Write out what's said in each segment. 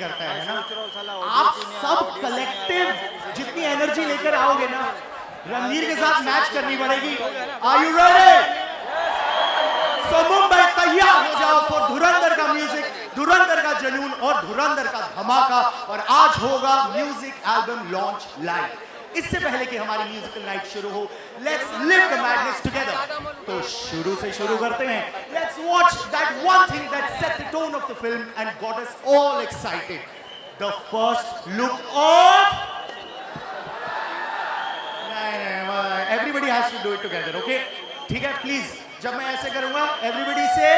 करता है ना? आप सब कलेक्टिव जितनी एनर्जी लेकर आओगे ना, रणवीर के साथ मैच करनी पड़ेगी। Are you ready? So Mumbai तैयार हो जाओ फॉर धुरंधर का म्यूजिक, धुरंधर का जुनून और धुरंधर का धमाका। और आज होगा म्यूजिक एल्बम लॉन्च लाइव। इससे पहले कि हमारी म्यूजिकल नाइट शुरू हो, let's live the madness together. तो शुरू से शुरू करते हैं। Let's watch that one thing that set the tone of the film and got us all excited, the first look of. Everybody has to do it together, okay? ठीक है, please. जब मैं ऐसे करूंगा, एवरीबडी से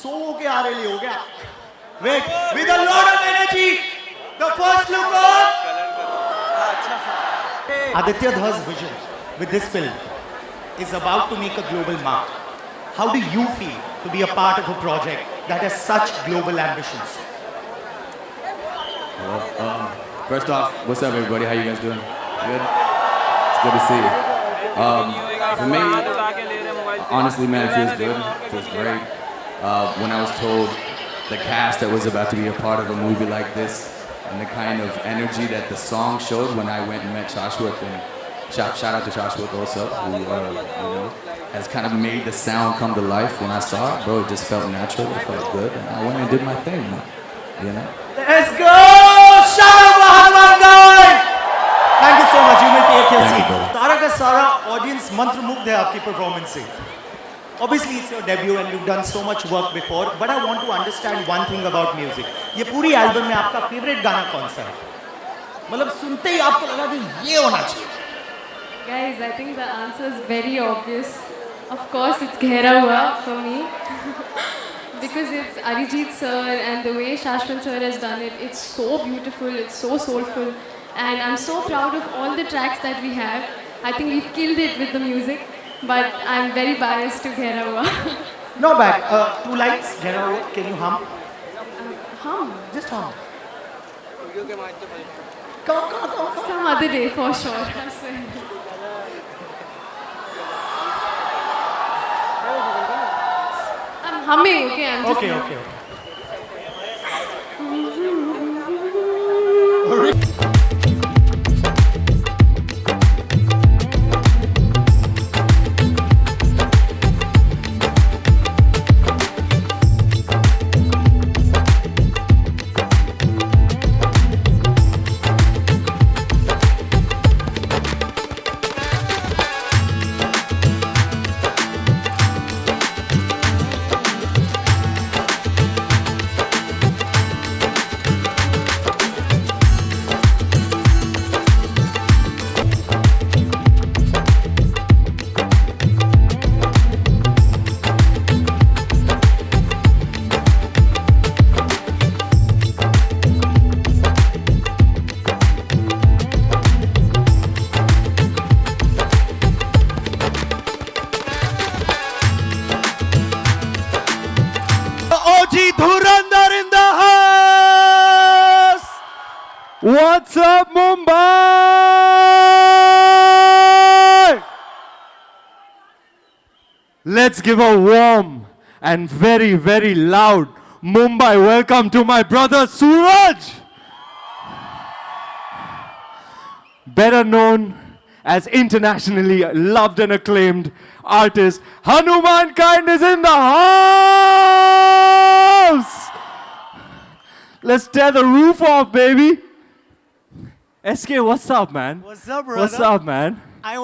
सो के आ रहे लिए हो गया। Wait, with a lot of energy, the first look of Aditya Dhar's vision with this film is about to make a global mark. How do you feel to be a part of a project that has such global ambitions? Well, first off, what's up, everybody? How you guys doing? Good? It's good to see you. For me, honestly, man, it feels good. It feels great. When I was told the cast that was about to be a part of a movie like this, and the kind of energy that the song showed when I went and met Shashwat, and shout out to Shashwat also, who has kind of made the sound come to life. When I saw it, bro, it just felt natural. It felt good, and I went and did my thing, you know. Let's go! Shout out Mahaman guy! Thank you so much. You may take your seat. सारा का सारा audience मंत्रमुग्ध है आपकी performance से. Obviously, it's your debut and you've done so much work before, but I want to understand one thing about music. ये पूरी album में आपका फेवरेट गाना कौन सा है? मतलब सुनते ही आपको लगा कि ये होना चाहिए। Guys, I think the answer is very obvious. Of course, it's Ghera Hua for me. Because it's Arijit sir and the way Shashwat sir has done it, it's so beautiful, it's so soulful. And I'm so proud of all the tracks that we have. I think we've killed it with the music. But I'm very biased to Ghera Hua. No bad. 2 lines. Ghera Hua. Can you hum? Hum? Just hum. Some other day for sure. I swear. I'm humming, okay? I'm just Okay. Dhurandhar in the house! What's up, Mumbai? Let's give a warm and very, very loud Mumbai welcome to my brother Suraj! Better known as internationally loved and acclaimed artist, Hanuman Kind is in the house! Let's tear the roof off, baby! SK, what's up, man? What's up, brother? What's up, man?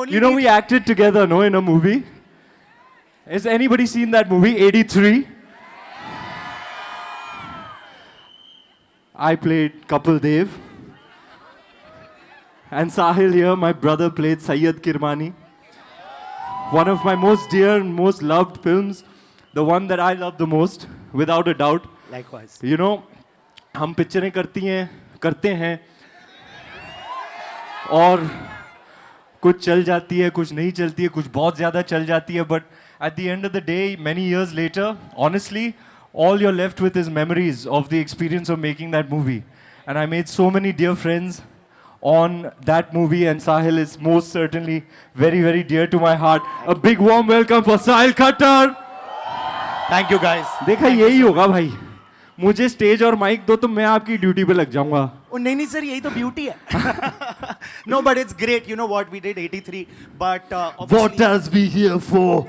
You know we acted together, no, in a movie? Has anybody seen that movie, 83? I played Kapil Dev. And Sahil here, my brother, played Syed Kirmani. One of my most dear and most loved films. The one that I love the most, without a doubt. Likewise. You know, हम पिक्चरें करते हैं और कुछ चल जाती है, कुछ नहीं चलती है, कुछ बहुत ज़्यादा चल जाती है, but at the end of the day, many years later, honestly, all you're left with is memories of the experience of making that movie. And I made so many dear friends on that movie, and Sahil is most certainly very, very dear to my heart. A big warm welcome for Sahil Khattar. Thank you, guys. देखा यही होगा भाई, मुझे stage और mic दो तो मैं आपकी ड्यूटी पे लग जाऊंगा. Oh, नहीं सर, यही तो ब्यूटी है. No, but it's great. You know what? We did 83, but What else we here for?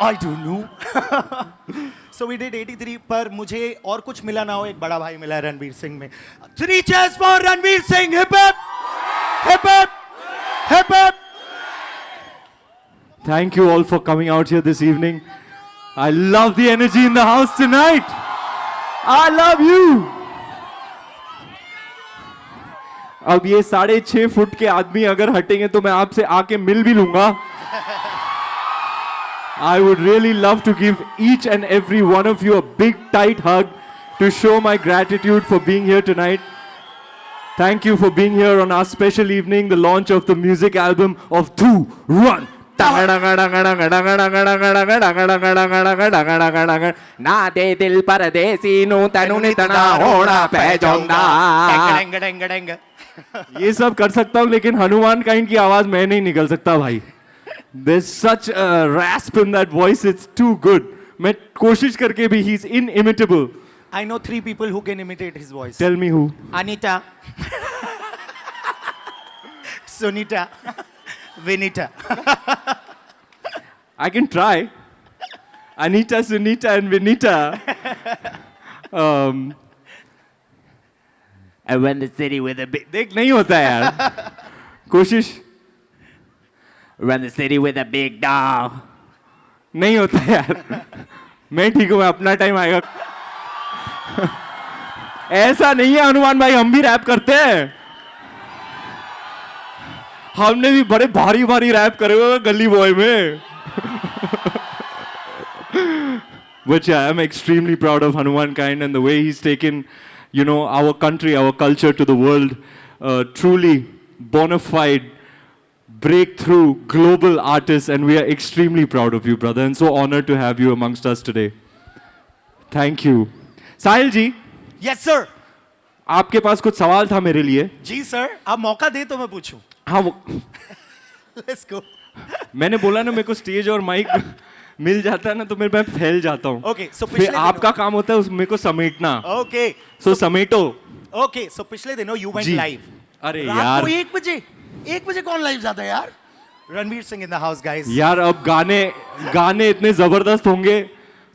I don't know. So we did 83, पर मुझे और कुछ मिला ना हो, एक बड़ा भाई मिला है रणवीर सिंह में. 3 cheers for Ranveer Singh. Hip hip, hip hip, hip hip. Thank you all for coming out here this evening. I love the energy in the house tonight. I love you. अब ये 6.5 फुट के आदमी अगर हटेंगे तो मैं आपसे आके मिल भी लूंगा. I would really love to give each and every one of you a big tight hug to show my gratitude for being here tonight. Thank you for being here on our special evening, the launch of the music album of 2 1. ना दे दिल परदेसी नू तनु नितना होना पहचानदा. ये सब कर सकता हूँ लेकिन हनुमान काइंड की आवाज मैं नहीं निकल सकता भाई. There's such a rasp in that voice, it's too good. मैं कोशिश करके भी he's inimitable. I know 3 people who can imitate his voice. Tell me who. Anita, Sunita, Vinita. I can try. Anita, Sunita and Vinita. I went the city with a big... देख नहीं होता यार. कोशिश. Run the city with a big dog. नहीं होता यार. मैं ठीक हूँ, अपना टाइम आएगा. ऐसा नहीं है हनुमान भाई, हम भी रैप करते हैं. हमने भी बड़े भारी भारी रैप करे हुए गली बॉय में. But yeah, I'm extremely proud of Hanuman Kind and the way he's taken, you know, our country, our culture to the world. Truly bona fide breakthrough global artist, and we are extremely proud of you, brother, and so honored to have you amongst us today. Thank you. Sahil ji, Yes sir. आपके पास कुछ सवाल था मेरे लिए. जी sir, आप मौका दे तो मैं पूछूं. हाँ, Let's go. मैंने बोला ना मेरे को स्टेज और माइक मिल जाता है ना तो मैं फैल जाता हूँ. Okay, so फिर पिछले आपका काम होता है मेरे को समेटना. Okay. So समेटो. Okay, so पिछले दिनों you went जी. live. अरे रात यार. को 1 बजे कौन लाइव जाता है यार? Ranveer Singh in the house, guys. यार अब गाने इतने जबरदस्त होंगे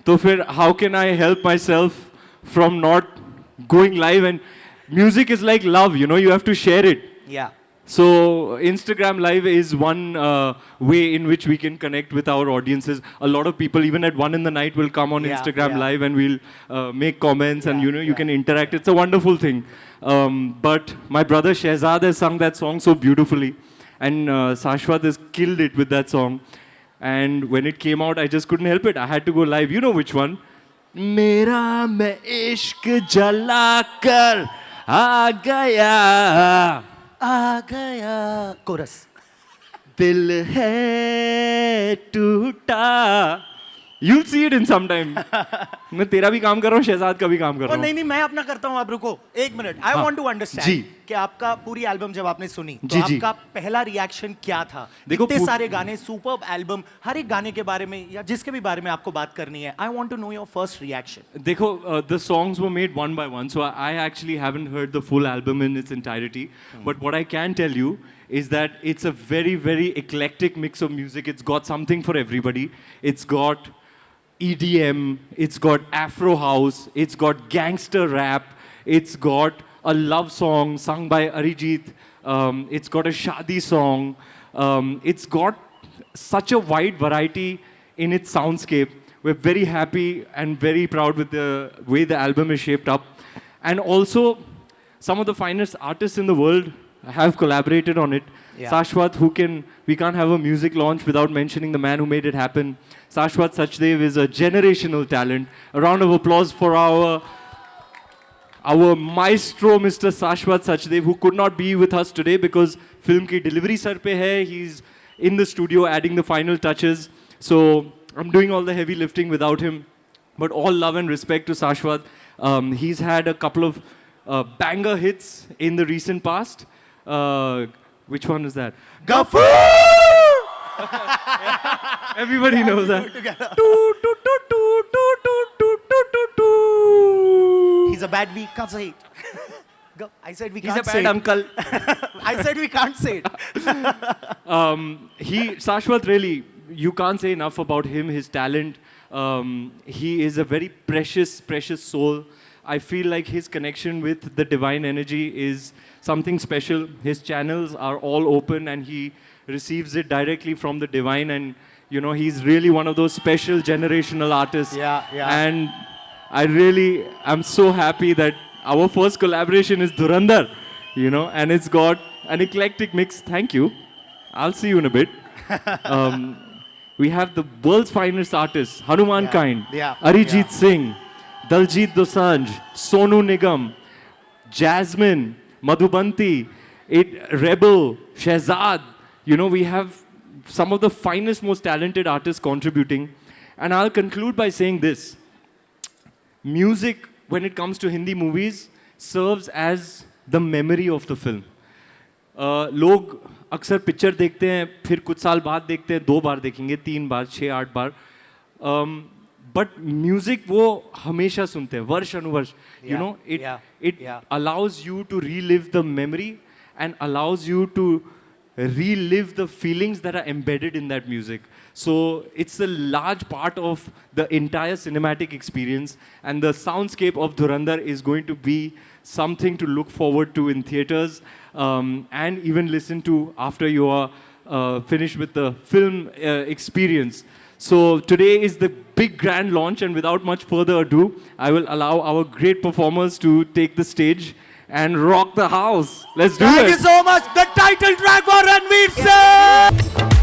तो फिर how can I help myself from not going live? And music is like love, you know, you have to share it. Yeah. So Instagram Live is one way in which we can connect with our audiences. A lot of people, even at 1 in the night, will come on Yeah, Instagram yeah. Live and we'll make comments and Yeah, you know you yeah. can interact. It's a wonderful thing. But my brother Shehzad has sung that song so beautifully, and Shashwat has killed it with that song. And when it came out, I just couldn't help it. I had to go live. You know which one? मेरा मैं इश्क जला कर आ गया. आ गया. Chorus. दिल है टूटा. You'll see it in some time. मैं तेरा भी काम कर रहा हूँ, शहजाद का भी काम कर और रहा हूँ. नहीं मैं अपना करता हूँ. आप रुको 1 मिनट. I हाँ. want to understand जी. कि आपका पूरी एल्बम जब आपने सुनी तो जी, जी. आपका पहला रिएक्शन क्या था? देखो, इतने सारे गाने, सुपर्ब एल्बम, हर एक गाने के बारे में या जिसके भी बारे में आपको बात करनी है. I want to know your first reaction. देखो, the songs were made one by one, so I actually haven't heard the full album in its entirety. But what I can tell you is that it's a very, very eclectic mix of music. It's got something for everybody. It's got EDM, it's got Afro house, it's got gangster rap, it's got a love song sung by Arijit, it's got a shadi song, it's got such a wide variety in its soundscape. We're very happy and very proud with the way the album is shaped up. And also, some of the finest artists in the world have collaborated on it. Yeah. Shashwat, we can't have a music launch without mentioning the man who made it happen. Shashwat Sachdev is a generational talent. A round of applause for our maestro, Mr. Shashwat Sachdev, who could not be with us today because film ki delivery sar pe hai. He's in the studio adding the final touches. So I'm doing all the heavy lifting without him. But all love and respect to Shashwat. He's had a couple of banger hits in the recent past. Which one is that? Gafur! Everybody knows that. He's a bad we can't say it. Go. I said we He's can't a say bad uncle. it. I said we can't say it. Shashwat, really, you can't say enough about him, his talent. He is a very precious, precious soul. I feel like his connection with the divine energy is something special. His channels are all open and he receives it directly from the divine, and you know, he's really one of those special generational artists. Yeah. And I really am so happy that our first collaboration is Dhurandhar, you know, and it's got an eclectic mix. Thank you. I'll see you in a bit. We have the world's finest artists, Hanuman Kind, Yeah. Arijit Singh, Daljit Dosanjh, Sonu Nigam, Jasmine, Madhubanti, Rebel, Shehzad. You know, we have some of the finest, most talented artists contributing. And I'll conclude by saying this. Music, when it comes to Hindi movies, serves as the memory of the film. लोग अक्सर picture देखते हैं, फिर कुछ साल बाद देखते हैं, 2 बार देखेंगे, 3 बार, 6, 8 बार. But music वो हमेशा सुनते हैं, वर्ष अनुवर्ष. You know, it allows you to relive the memory and allows you to relive the feelings that are embedded in that music. So it's a large part of the entire cinematic experience, and the soundscape of Dhurandhar is going to be something to look forward to in theaters and even listen to after you are finished with the film experience. So today is the big grand launch, and without much further ado, I will allow our great performers to take the stage and rock the house. Let's do it. Thank you so much. The title track for Ranveer Singh.